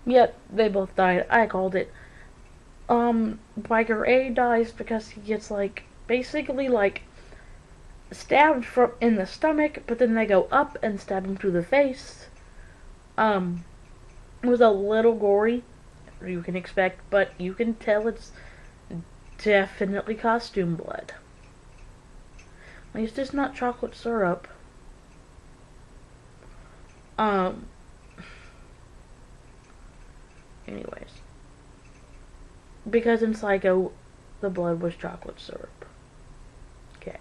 Yet they both died. I called it. Biker A dies because he gets like basically like stabbed from in the stomach, but then they go up and stab him through the face. Um, it was a little gory, you can expect, but you can tell it's definitely costume blood. At least it's not chocolate syrup. Um, anyways, because in Psycho, the blood was chocolate syrup. Okay.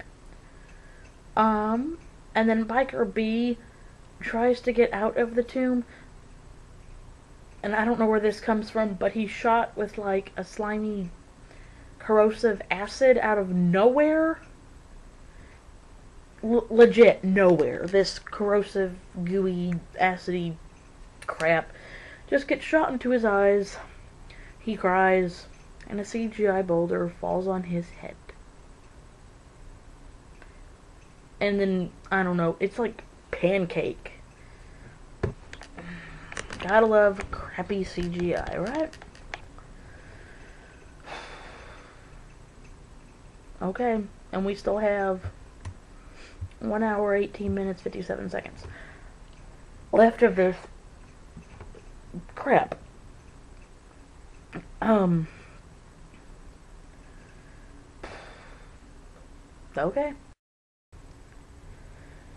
Um, and then Biker B tries to get out of the tomb, and I don't know where this comes from, but he's shot with like a slimy corrosive acid out of nowhere. Legit nowhere. This corrosive, gooey, acidy crap just gets shot into his eyes. He cries, and a CGI boulder falls on his head. And then, I don't know, it's like pancake. Gotta love crappy CGI, right? Okay, and we still have 1 hour, 18 minutes, 57 seconds left of this crap. Okay.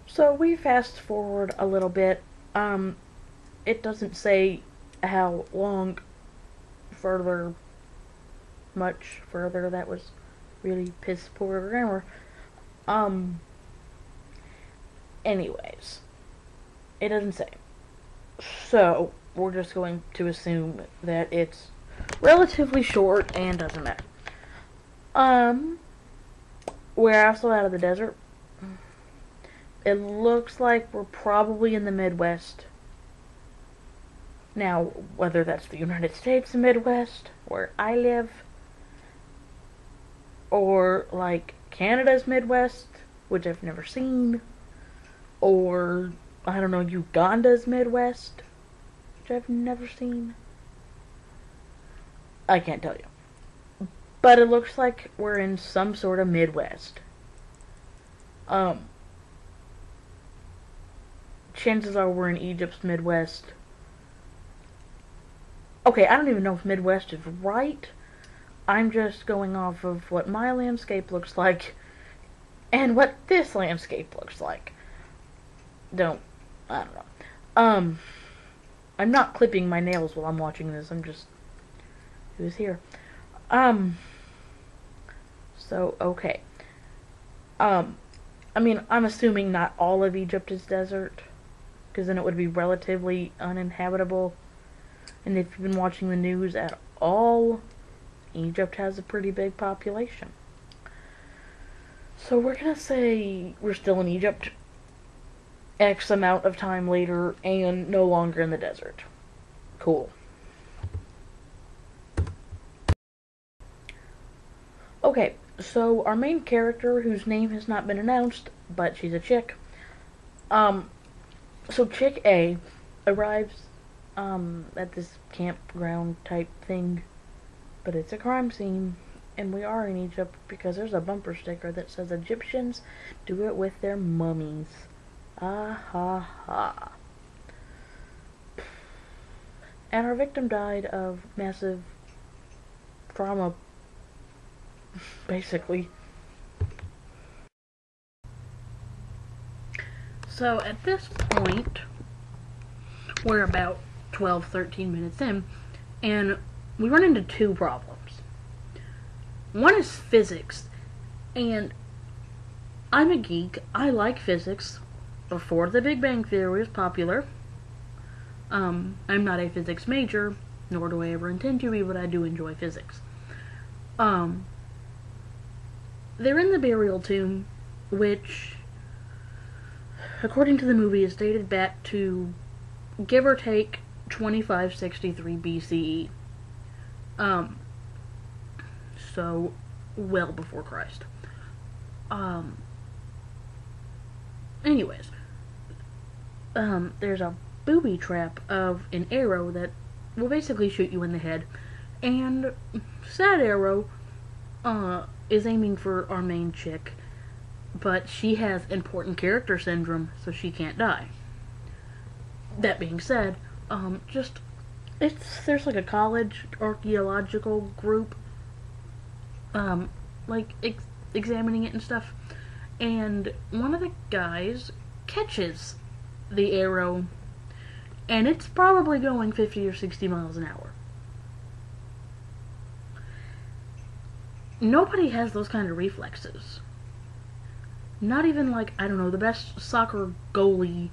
So we fast forward a little bit. It doesn't say how long further, much further. That was really piss poor grammar. Um, anyways, it doesn't say. So, we're just going to assume that it's relatively short and doesn't matter. We're also out of the desert. It looks like we're probably in the Midwest. Now, whether that's the United States Midwest, where I live, or like Canada's Midwest, which I've never seen, or I don't know, Uganda's Midwest, which I've never seen. I can't tell you. But it looks like we're in some sort of Midwest. Chances are we're in Egypt's Midwest. Okay, I don't even know if Midwest is right. I'm just going off of what my landscape looks like and what this landscape looks like. I don't know. I'm not clipping my nails while I'm watching this. I'm just, who's here? So, okay. I mean, I'm assuming not all of Egypt is desert, because then it would be relatively uninhabitable. And if you've been watching the news at all, Egypt has a pretty big population. So we're gonna say we're still in Egypt X amount of time later and no longer in the desert. Cool. Okay, so our main character, whose name has not been announced, but she's a chick. So Chick A arrives, at this campground type thing, but it's a crime scene, and we are in Egypt because there's a bumper sticker that says Egyptians do it with their mummies. Ah ha ha. And our victim died of massive trauma, basically. So at this point, we're about 12, 13 minutes in, and we run into two problems. One is physics, and I'm a geek. I like physics. Before the Big Bang Theory was popular. I'm not a physics major, nor do I ever intend to be, but I do enjoy physics. They're in the burial tomb, which, according to the movie, is dated back to, give or take, 2563 BCE. So, well before Christ. Anyways, there's a booby trap of an arrow that will basically shoot you in the head. And Sad Arrow is aiming for our main chick, but she has important character syndrome, so she can't die. That being said, there's like a college archaeological group, examining it and stuff, and one of the guys catches the arrow, and it's probably going 50 or 60 miles an hour. Nobody has those kind of reflexes. Not even, like, I don't know, the best soccer goalie.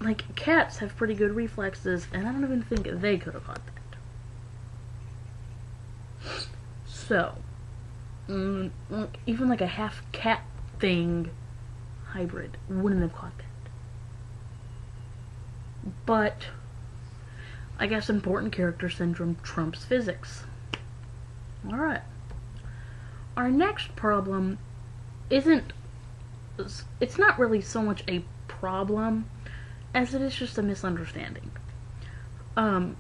Like, cats have pretty good reflexes, and I don't even think they could have caught that. So, even like a half cat thing hybrid wouldn't have caught that. But I guess important character syndrome trumps physics. Alright. Our next problem it's not really so much a problem as it is just a misunderstanding. In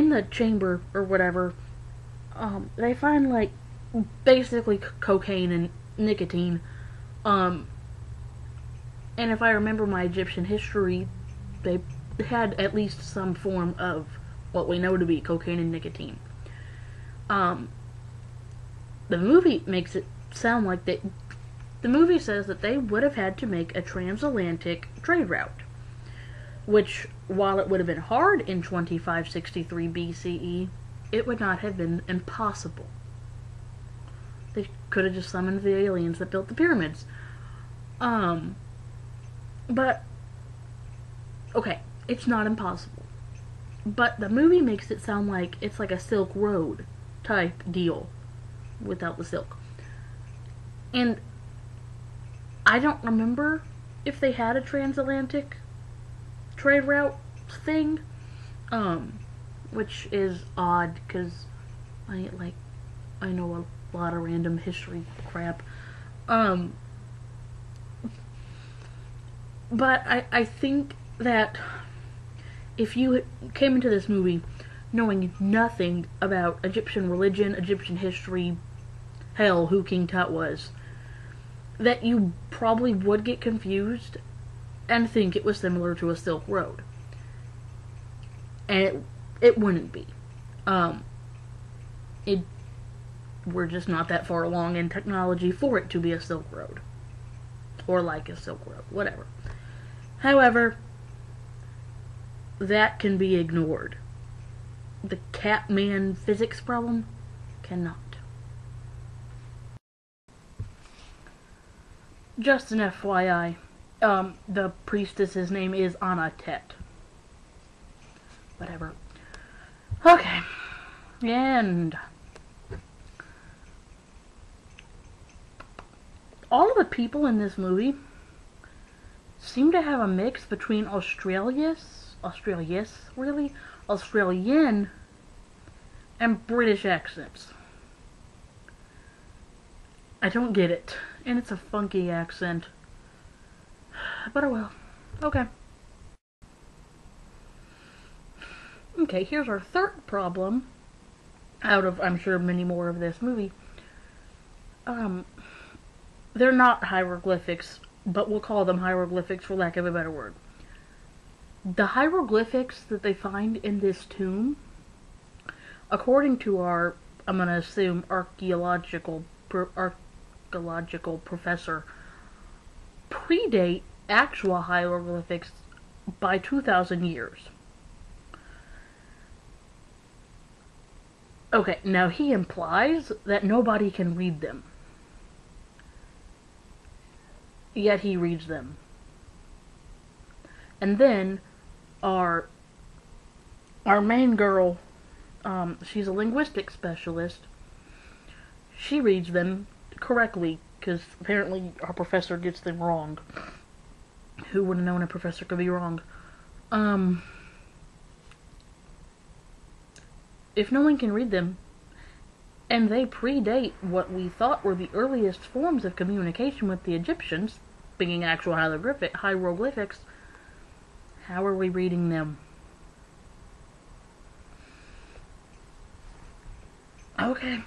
the chamber or whatever, they find like basically cocaine and nicotine. And if I remember my Egyptian history, they had at least some form of what we know to be cocaine and nicotine. The movie makes it sound like the movie says that they would have had to make a transatlantic trade route, which, while it would have been hard in 2563 BCE, it would not have been impossible. They could have just summoned the aliens that built the pyramids. But, okay, it's not impossible. But the movie makes it sound like it's like a Silk Road type deal without the silk. And I don't remember if they had a transatlantic trade route thing, which is odd because I know a lot of random history crap. But I think that if you came into this movie knowing nothing about Egyptian religion, Egyptian history, hell, who King Tut was, that you probably would get confused and think it was similar to a Silk Road. And it wouldn't be. We're just not that far along in technology for it to be a Silk Road. Or like a Silk Road, whatever. However, that can be ignored. The Catman physics problem cannot. Just an FYI, the priestess's name is Anatet. Whatever. Okay. And all of the people in this movie seem to have a mix between Australian, and British accents. I don't get it. And it's a funky accent. But oh well. Okay. Okay, here's our third problem. Out of, I'm sure, many more of this movie. They're not hieroglyphics, but we'll call them hieroglyphics for lack of a better word. The hieroglyphics that they find in this tomb, according to our, I'm gonna assume, archaeological professor, predate actual hieroglyphics by 2,000 years. Okay, now he implies that nobody can read them. Yet he reads them. And then our main girl, she's a linguistics specialist. She reads them correctly, because apparently our professor gets them wrong. Who would have known a professor could be wrong? If no one can read them, and they predate what we thought were the earliest forms of communication with the Egyptians, being actual hieroglyphics, How are we reading them? Okay.